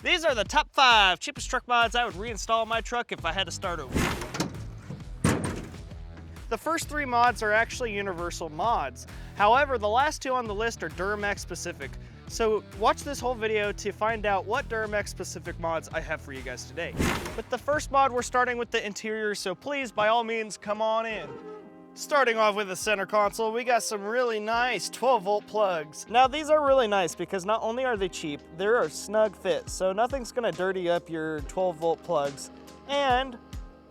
These are the top 5 cheapest truck mods I would reinstall in my truck if I had to start over. The first 3 mods are actually universal mods. However, the last 2 on the list are Duramax specific. So watch this whole video to find out what Duramax specific mods I have for you guys today. With the first mod, we're starting with the interior, so please, by all means, come on in. Starting off with the center console, we got some really nice 12-volt plugs. Now these are really nice because not only are they cheap, they're a snug fit, so nothing's gonna dirty up your 12-volt plugs. And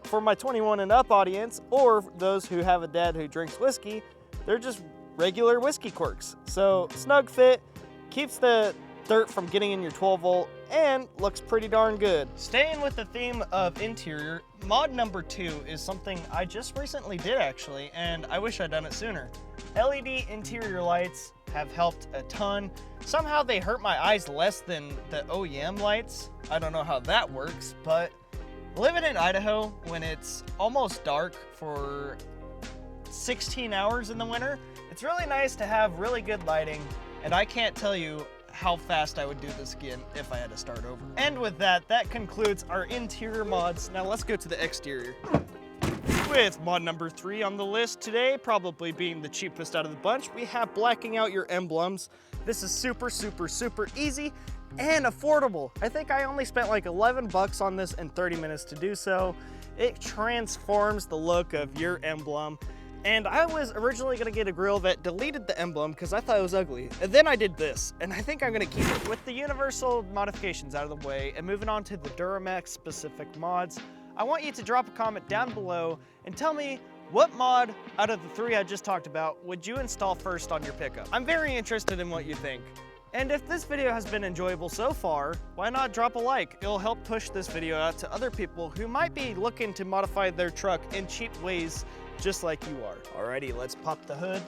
for my 21 and up audience, or those who have a dad who drinks whiskey, they're just regular whiskey corks. So snug fit, keeps the dirt from getting in your 12-volt, and looks pretty darn good. Staying with the theme of interior, mod number 2 is something I just recently did actually, and I wish I'd done it sooner. LED interior lights have helped a ton. Somehow they hurt my eyes less than the OEM lights. I don't know how that works, but living in Idaho when it's almost dark for 16 hours in the winter, it's really nice to have really good lighting, and I can't tell you how fast I would do this again if I had to start over. And with that, that concludes our interior mods. Now let's go to the exterior. With mod number 3 on the list today, probably being the cheapest out of the bunch, we have blacking out your emblems. This is super easy and affordable. I think I only spent like 11 bucks on this and 30 minutes to do so. It transforms the look of your emblem. And I was originally gonna get a grill that deleted the emblem because I thought it was ugly. And then I did this, and I think I'm gonna keep it. With the universal modifications out of the way and moving on to the Duramax specific mods, I want you to drop a comment down below and tell me what mod out of the 3 I just talked about would you install first on your pickup. I'm very interested in what you think. And if this video has been enjoyable so far, why not drop a like? It'll help push this video out to other people who might be looking to modify their truck in cheap ways just like you are. Alrighty, let's pop the hood.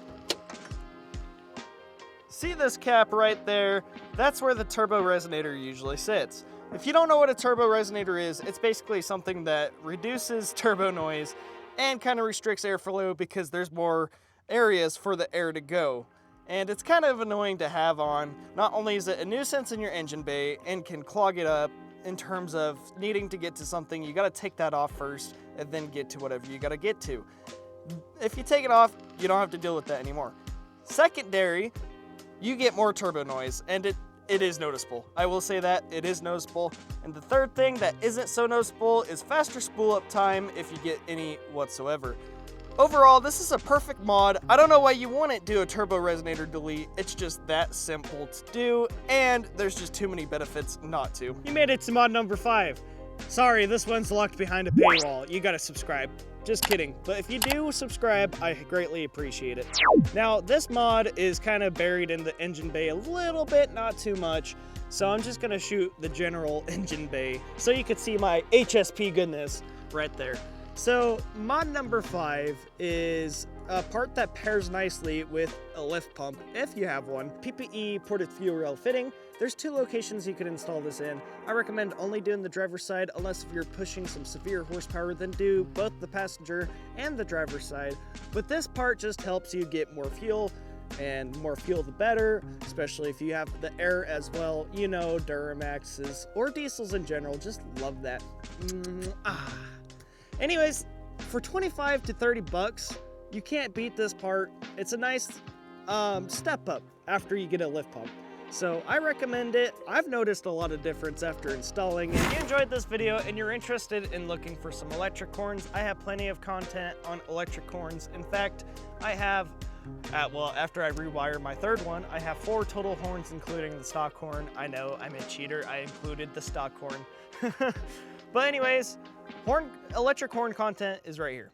See this cap right there? That's where the turbo resonator usually sits. If you don't know what a turbo resonator is, it's basically something that reduces turbo noise and kind of restricts airflow because there's more areas for the air to go. And it's kind of annoying to have on. Not only is it a nuisance in your engine bay and can clog it up in terms of needing to get to something, you gotta take that off first and then get to whatever you gotta get to. If you take it off, you don't have to deal with that anymore. Secondary, you get more turbo noise, and it is noticeable. I will say that, it is noticeable. And the third thing that isn't so noticeable is faster spool up time if you get any whatsoever. Overall, this is a perfect mod. I don't know why you wouldn't do a turbo resonator delete. It's just that simple to do, and there's just too many benefits not to. You made it to mod number 5. Sorry, this one's locked behind a paywall. You gotta subscribe. Just kidding. But if you do subscribe, I greatly appreciate it. Now, this mod is kind of buried in the engine bay a little bit, not too much. So I'm just gonna shoot the general engine bay so you can see my HSP goodness right there. So mod number 5 is a part that pairs nicely with a lift pump, if you have one. PPE ported fuel rail fitting. There's 2 locations you can install this in. I recommend only doing the driver's side unless if you're pushing some severe horsepower, then do both the passenger and the driver's side. But this part just helps you get more fuel, and more fuel the better, especially if you have the air as well. You know, Duramaxes or diesels in general, just love that. Anyways, for 25 to 30 bucks, you can't beat this part. It's a nice step up after you get a lift pump. So I recommend it. I've noticed a lot of difference after installing it. If you enjoyed this video and you're interested in looking for some electric horns, I have plenty of content on electric horns. In fact, I have, well, after I rewire my 3rd one, I have 4 total horns, including the stock horn. I know, I'm a cheater. I included the stock horn. But anyways, electric horn content is right here.